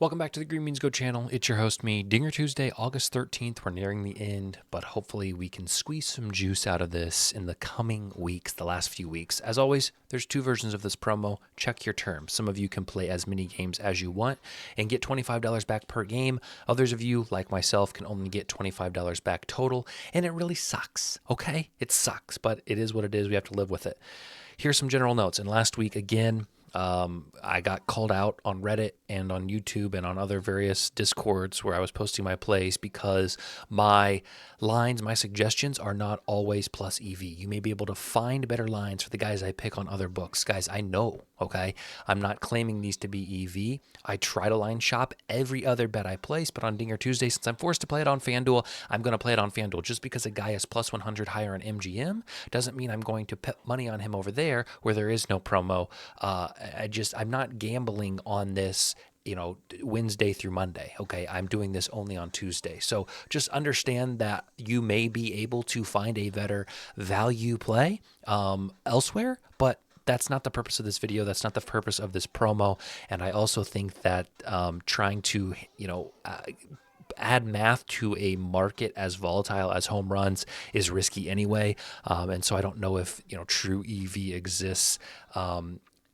Welcome back to the Green Beans Go channel. It's your host, me, Dinger Tuesday, August 13th. We're nearing the end, but hopefully we can squeeze some juice out of this in the coming weeks, the last few weeks. As always, there's two versions of this promo. Check your terms. Some of you can play as many games as you want and get $25 back per game. Others of you, like myself, can only get $25 back total, and it really sucks, okay? It sucks, but it is what it is. We have to live with it. Here's some general notes. And last week, again, I got called out on Reddit and on YouTube and on other various Discords where I was posting my plays because my lines, my suggestions are not always plus EV. You may be able to find better lines for the guys I pick on other books. Guys, I know, okay? I'm not claiming these to be EV. I try to line shop every other bet I place, but on Dinger Tuesday, since I'm forced to play it on FanDuel, I'm going to play it on FanDuel. Just because a guy is plus 100 higher on MGM doesn't mean I'm going to put money on him over there where there is no promo. I'm not gambling on this, Wednesday through Monday. Okay. I'm doing this only on Tuesday. So just understand that you may be able to find a better value play elsewhere, but that's not the purpose of this video. That's not the purpose of this promo. And I also think that trying to, add math to a market as volatile as home runs is risky anyway. And so I don't know if, true EV exists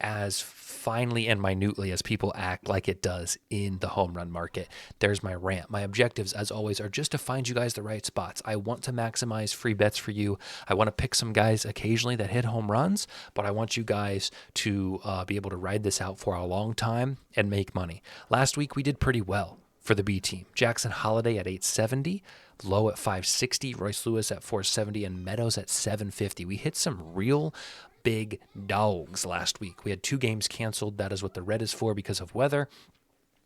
as finely and minutely as people act like it does in the home run market. There's my rant. My objectives, as always, are just to find you guys the right spots. I want to maximize free bets for you. I want to pick some guys occasionally that hit home runs, but I want you guys to be able to ride this out for a long time and make money. Last week, we did pretty well for the B team. Jackson Holiday at 870, Lowe at 560, Royce Lewis at 470, and Meadows at 750. We hit some real big dogs last week. We had 2 games canceled. That is what the red is for because of weather.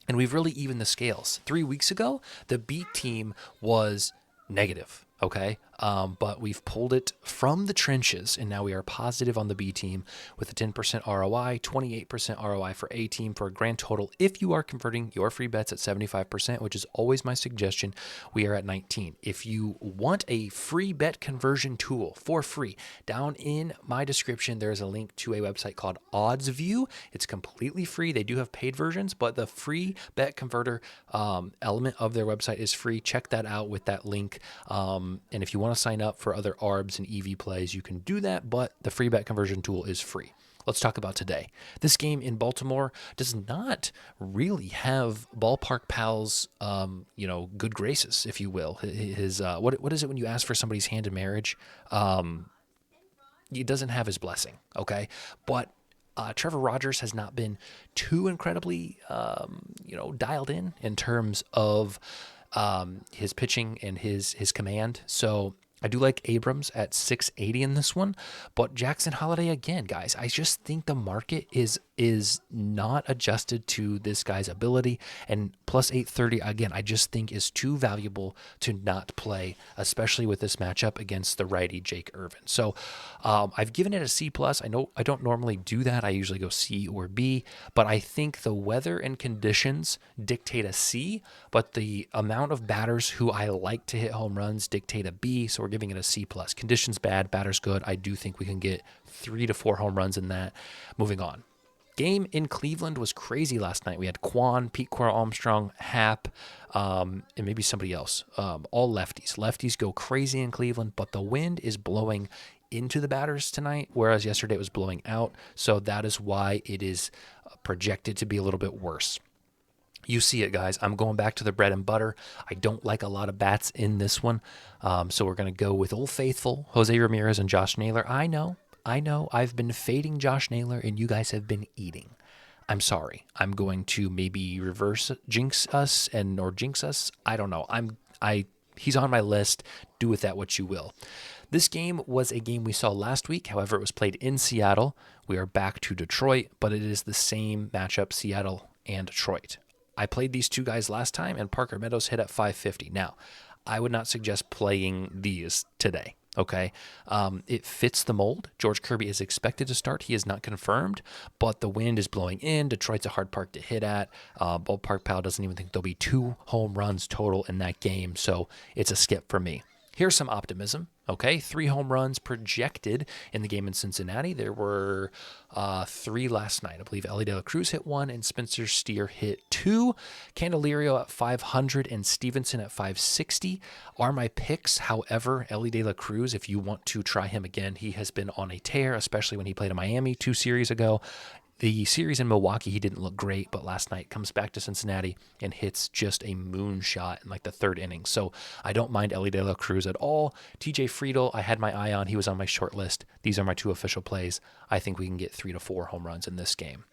And we've really evened the scales. 3 weeks ago, the B team was negative. Okay. But we've pulled it from the trenches, and now we are positive on the B team with a 10% ROI, 28% ROI for A team for a grand total. If you are converting your free bets at 75%, which is always my suggestion, we are at 19. If you want a free bet conversion tool for free, down in my description, there is a link to a website called OddsView. It's completely free. They do have paid versions, but the free bet converter element of their website is free. Check that out with that link. And if you want to sign up for other ARBs and EV plays, you can do that, but the free bet conversion tool is free. Let's talk about today. This game in Baltimore does not really have Ballpark Pal's, good graces, if you will. His what is it when you ask for somebody's hand in marriage? He doesn't have his blessing, okay? But Trevor Rogers has not been too incredibly, dialed in terms of his pitching and his command. So I do like Abrams at 680 in this one, but Jackson Holiday again, guys. I just think the market is not adjusted to this guy's ability, and plus 830 again, I just think is too valuable to not play, especially with this matchup against the righty Jake Irvin. So I've given it a C plus. I know I don't normally do that. I usually go C or B, but I think the weather and conditions dictate a C, but the amount of batters who I like to hit home runs dictate a B. So we're giving it a C plus. Conditions bad, batters good. I do think we can get 3 to 4 home runs in that. Moving on. Game in Cleveland was crazy last night. We had Quan, Pete Cora Armstrong, Hap, and maybe somebody else. All lefties. Lefties go crazy in Cleveland, but the wind is blowing into the batters tonight, whereas yesterday it was blowing out. So that is why it is projected to be a little bit worse. You see it, guys. I'm going back to the bread and butter. I don't like a lot of bats in this one. So we're going to go with Old Faithful, Jose Ramirez, and Josh Naylor. I know. I've been fading Josh Naylor, and you guys have been eating. I'm sorry. I'm going to maybe reverse jinx us. I don't know. He's on my list. Do with that what you will. This game was a game we saw last week. However, it was played in Seattle. We are back to Detroit, but it is the same matchup, Seattle and Detroit. I played these two guys last time, and Parker Meadows hit at 550. Now, I would not suggest playing these today. Okay, it fits the mold. George Kirby is expected to start. He is not confirmed, but the wind is blowing in. Detroit's a hard park to hit at. Ballpark Pal doesn't even think there'll be 2 home runs total in that game, so it's a skip for me. Here's some optimism. Okay, 3 home runs projected in the game in Cincinnati. There were 3 last night. I believe Ellie De La Cruz hit 1 and Spencer Steer hit 2. Candelario at 500 and Stevenson at 560 are my picks. However, Ellie De La Cruz, if you want to try him again, he has been on a tear, especially when he played in Miami 2 series ago. The series in Milwaukee, he didn't look great, but last night comes back to Cincinnati and hits just a moonshot in like the 3rd inning. So I don't mind Ellie De La Cruz at all. TJ Friedel, I had my eye on. He was on my short list. These are my 2 official plays. I think we can get 3 to 4 home runs in this game.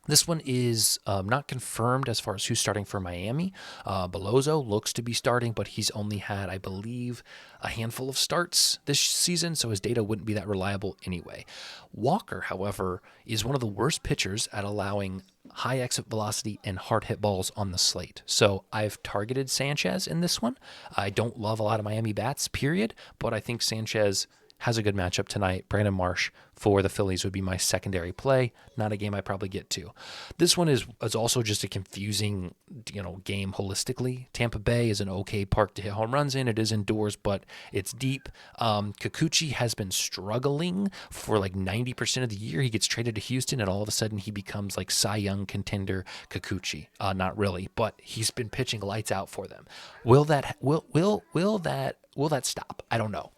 This one is not confirmed as far as who's starting for Miami. Belozo looks to be starting, but he's only had, I believe, a handful of starts this season, so his data wouldn't be that reliable anyway. Walker, however, is one of the worst pitchers at allowing high exit velocity and hard hit balls on the slate. So I've targeted Sanchez in this one. I don't love a lot of Miami bats, period, but I think Sanchez has a good matchup tonight. Brandon Marsh for the Phillies would be my secondary play. Not a game I probably get to. This one is also just a confusing, game holistically. Tampa Bay is an okay park to hit home runs in. It is indoors, but it's deep. Kikuchi has been struggling for like 90% of the year. He gets traded to Houston, and all of a sudden he becomes like Cy Young contender Kikuchi. Not really, but he's been pitching lights out for them. Will that stop? I don't know.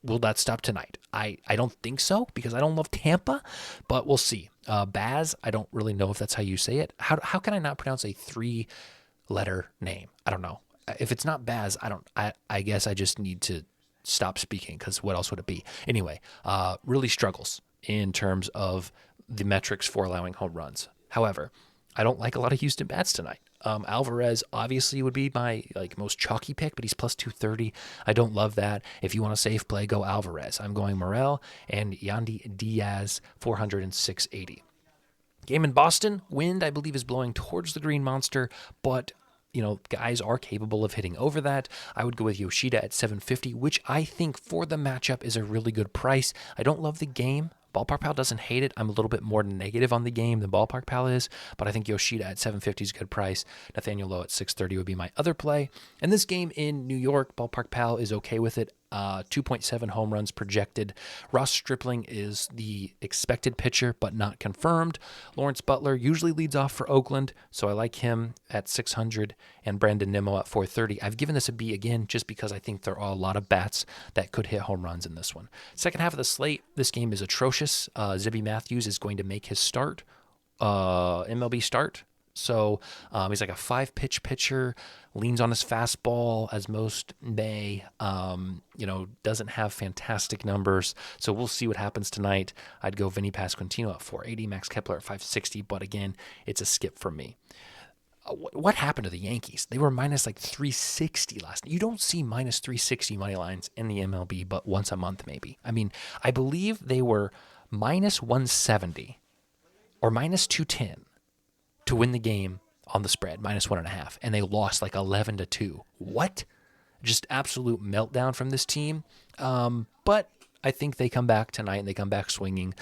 Will that stop tonight? I don't think so because I don't love Tampa, but we'll see. Baz, I don't really know if that's how you say it. How can I not pronounce a 3-letter name? I don't know. If it's not Baz, I guess I just need to stop speaking because what else would it be? Anyway, really struggles in terms of the metrics for allowing home runs. However, I don't like a lot of Houston bats tonight. Alvarez obviously would be my most chalky pick, but he's plus 230. I don't love that. If you want a safe play, go Alvarez. I'm going Morel and Yandy Diaz, 400 and 680. Game in Boston, wind I believe is blowing towards the Green Monster, but guys are capable of hitting over that. I would go with Yoshida at 750, which I think for the matchup is a really good price. I don't love the game. Ballpark Pal doesn't hate it. I'm a little bit more negative on the game than Ballpark Pal is, but I think Yoshida at 750 is a good price. Nathaniel Lowe at 630 would be my other play. And this game in New York, Ballpark Pal is okay with it. 2.7 home runs projected. Ross Stripling is the expected pitcher, but not confirmed. Lawrence Butler usually leads off for Oakland, so I like him at 600 and Brandon Nimmo at 430. I've given this a B again just because I think there are a lot of bats that could hit home runs in this one. Second half of the slate, this game is atrocious. Zibby Matthews is going to make his start, MLB start. So he's like a 5-pitch pitcher, leans on his fastball as most may, doesn't have fantastic numbers. So we'll see what happens tonight. I'd go Vinny Pasquantino at 480, Max Kepler at 560, but again, it's a skip for me. What happened to the Yankees? They were minus 360 last night. You don't see minus 360 money lines in the MLB, but once a month maybe. I mean, I believe they were minus 170 or minus 210. To win the game on the spread, minus 1.5, and they lost 11-2. What? Just absolute meltdown from this team. But I think they come back tonight and they come back swinging.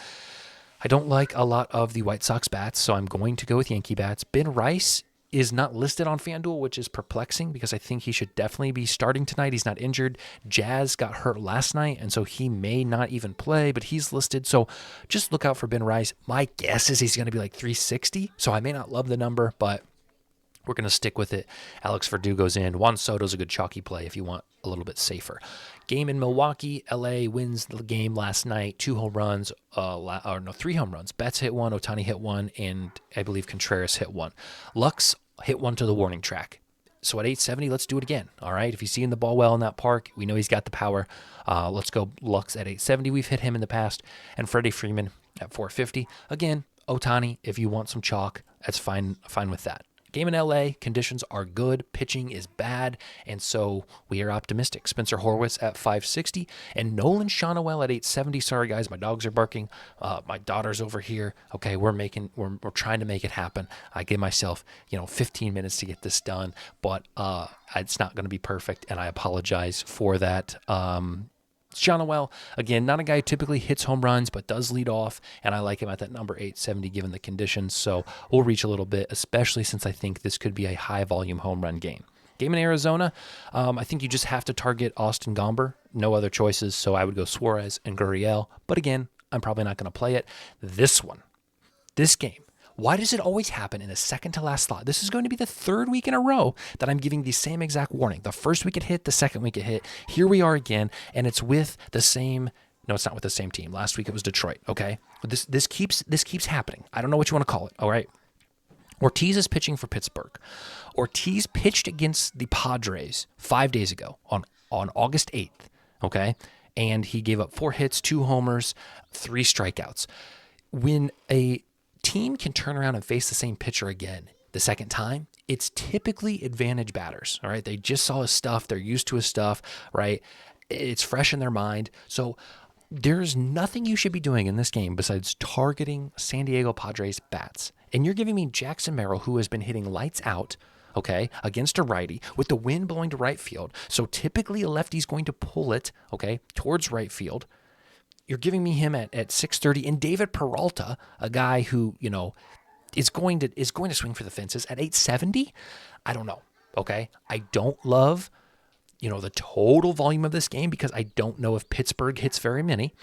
I don't like a lot of the White Sox bats, so I'm going to go with Yankee bats. Ben Rice is not listed on FanDuel, which is perplexing because I think he should definitely be starting tonight. He's not injured. Jazz got hurt last night, and so he may not even play, but he's listed. So just look out for Ben Rice. My guess is he's going to be 360, so I may not love the number, but we're going to stick with it. Alex Verdugo's in. Juan Soto's a good chalky play if you want a little bit safer. Game in Milwaukee. LA wins the game last night. 3 home runs. Betts hit 1, Ohtani hit 1, and I believe Contreras hit 1. Lux hit 1 to the warning track. So at 870, let's do it again. All right. If he's seeing the ball well in that park, we know he's got the power. Let's go Lux at 870. We've hit him in the past. And Freddie Freeman at 450. Again, Ohtani, if you want some chalk, that's fine with that. Game in LA, conditions are good, pitching is bad, and so we are optimistic. Spencer Horwitz at 560 and Nolan Shonowell at 870. Sorry guys, my dogs are barking. My daughter's over here. Okay, we're trying to make it happen. I gave myself 15 minutes to get this done, but it's not going to be perfect, and I apologize for that. Shonowell, again, not a guy who typically hits home runs, but does lead off, and I like him at that number 870 given the conditions, so we'll reach a little bit, especially since I think this could be a high-volume home run game. Game in Arizona, I think you just have to target Austin Gomber. No other choices, so I would go Suarez and Gurriel. But again, I'm probably not going to play it. This game, why does it always happen in the second to last slot? This is going to be the third week in a row that I'm giving the same exact warning. The first week it hit, the second week it hit. Here we are again, and it's with the same. No, it's not with the same team. Last week it was Detroit. Okay, this keeps happening. I don't know what you want to call it. All right. Ortiz is pitching for Pittsburgh. Ortiz pitched against the Padres 5 days ago on August 8th. Okay, and he gave up 4 hits, 2 homers, 3 strikeouts. When a team can turn around and face the same pitcher again the second time, it's typically advantage batters, all right? They just saw his stuff. They're used to his stuff, right? It's fresh in their mind. So there's nothing you should be doing in this game besides targeting San Diego Padres bats. And you're giving me Jackson Merrill, who has been hitting lights out, okay, against a righty with the wind blowing to right field. So typically a lefty's going to pull it, okay, towards right field. You're giving me him at 6:30, and David Peralta, a guy who, you know, is going to swing for the fences at 8:70. I don't know. Okay, I don't love, you know, the total volume of this game because I don't know if Pittsburgh hits very many,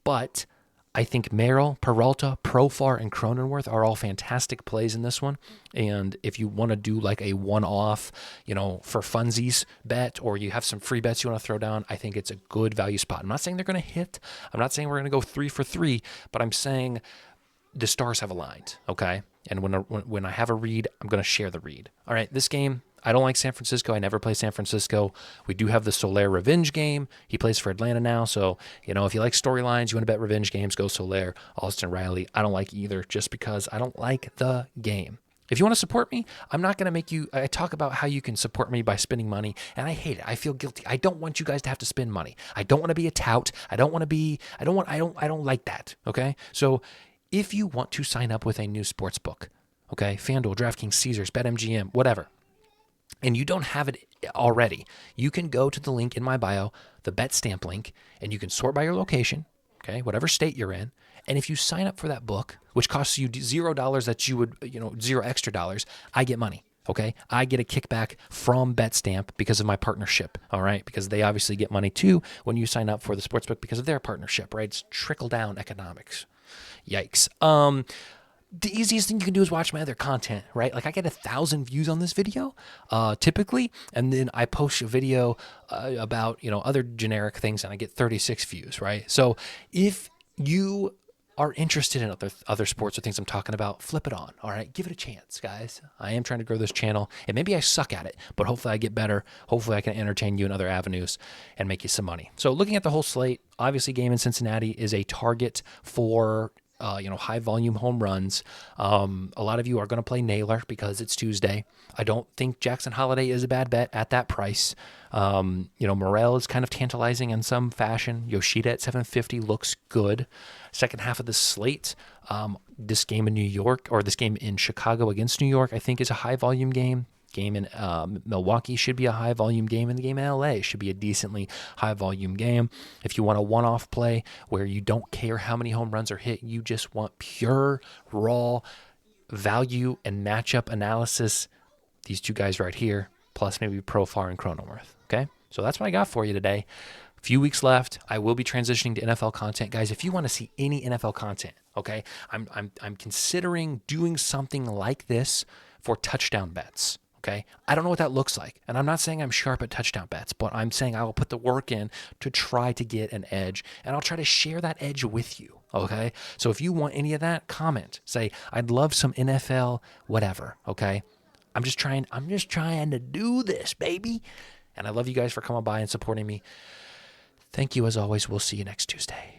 but I think Merrill, Peralta, Profar, and Cronenworth are all fantastic plays in this one. And if you want to do like a one-off, you know, for funsies bet, or you have some free bets you want to throw down, I think it's a good value spot. I'm not saying they're going to hit. I'm not saying we're going to go 3 for 3, but I'm saying the stars have aligned, okay? And when I have a read, I'm going to share the read. All right, this game, I don't like San Francisco. I never play San Francisco. We do have the Soler revenge game. He plays for Atlanta now. So, you know, if you like storylines, you want to bet revenge games, go Soler. Austin Riley, I don't like either just because I don't like the game. If you want to support me, I'm not going to make you, I talk about how you can support me by spending money, and I hate it. I feel guilty. I don't want you guys to have to spend money. I don't want to be a tout. I don't like that. Okay. So if you want to sign up with a new sports book, okay, FanDuel, DraftKings, Caesars, BetMGM, whatever, and you don't have it already, you can go to the link in my bio, the Bet Stamp link, and you can sort by your location, okay, whatever state you're in. And if you sign up for that book, which costs you $0 that you would, you know, $0 extra dollars, I get money, okay? I get a kickback from Bet Stamp because of my partnership, all right? Because they obviously get money too when you sign up for the sportsbook because of their partnership, right? It's trickle-down economics. Yikes. The easiest thing you can do is watch my other content, right? Like I get 1,000 views on this video, typically, and then I post a video about, you know, other generic things and I get 36 views, right? So if you are interested in other sports or things I'm talking about, flip it on, all right? Give it a chance, guys. I am trying to grow this channel, and maybe I suck at it, but hopefully I get better. Hopefully I can entertain you in other avenues and make you some money. So looking at the whole slate, obviously game in Cincinnati is a target for high volume home runs. A lot of you are going to play Naylor because it's Tuesday. I don't think Jackson Holiday is a bad bet at that price. Morel is kind of tantalizing in some fashion. Yoshida at 750 looks good. Second half of the slate, this game in New York, or this game in Chicago against New York, I think is a high volume game. Game in Milwaukee should be a high volume game, and the game in LA should be a decently high volume game. If you want a one-off play where you don't care how many home runs are hit, you just want pure raw value and matchup analysis, these two guys right here, plus maybe Profar and Cronenworth. Okay, so that's what I got for you today. A few weeks left. I will be transitioning to NFL content, guys. If you want to see any NFL content, okay, I'm considering doing something like this for touchdown bets. Okay, I don't know what that looks like, and I'm not saying I'm sharp at touchdown bets, but I'm saying I will put the work in to try to get an edge, and I'll try to share that edge with you. Okay, so if you want any of that, comment. Say I'd love some NFL, whatever. Okay, I'm just trying to do this, baby, and I love you guys for coming by and supporting me. Thank you as always. We'll see you next Tuesday.